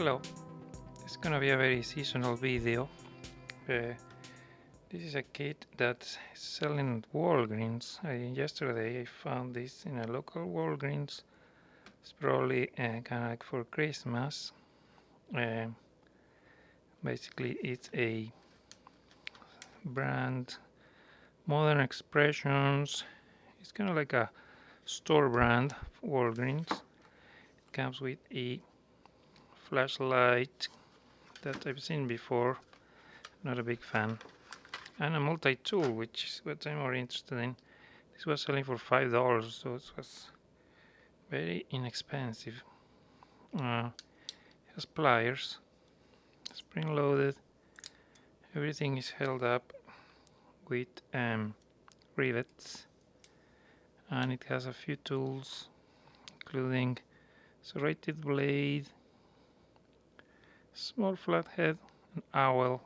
Hello, it's gonna be a very seasonal video. This is a kit that's selling at Walgreens. Yesterday I found this in a local Walgreens. It's probably kind of like for Christmas. Basically it's a brand, Modern Expressions. It's kind of like a store brand, Walgreens. It comes with a flashlight that I've seen before, not a big fan, and a multi-tool, which is what I'm more interested in. This was selling for $5, so it was very inexpensive. It has pliers, spring-loaded. Everything is held up with rivets, and it has a few tools, including serrated blade, small flathead, an owl,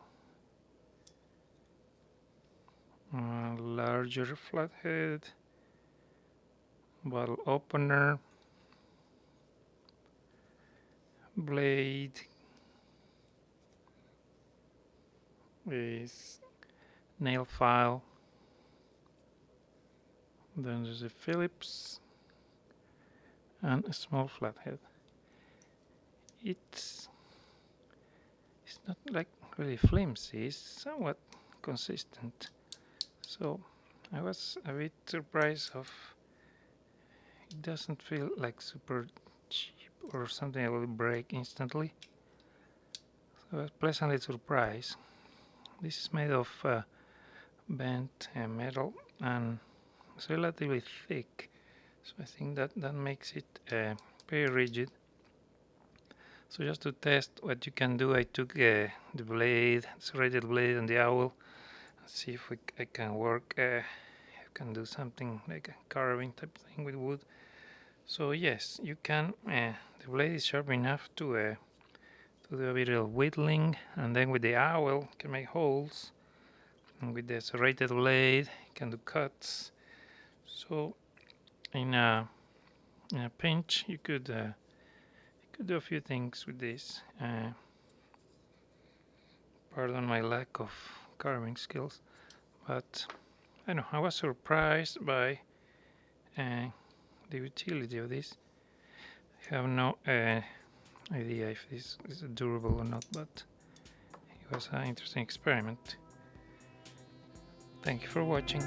larger flathead, bottle opener, blade, is nail file. Then there's a Phillips and a small flathead. It's not like really flimsy, it's somewhat consistent. So I was a bit surprised of it doesn't feel like super cheap or something that will break instantly. So I was pleasantly surprised. This is made of bent metal and it's relatively thick, so I think that makes it very rigid. So just to test what you can do, I took the blade, serrated blade, and the owl, and see if I can work. I can do something like a carving type thing with wood. So yes, you can. The blade is sharp enough to do a bit of whittling, and then with the owl, you can make holes, and with the serrated blade, you can do cuts. So in a pinch, you could do a few things with this. Pardon my lack of carving skills, but I know I was surprised by the utility of this. I have no idea if this is durable or not, but it was an interesting experiment. Thank you for watching.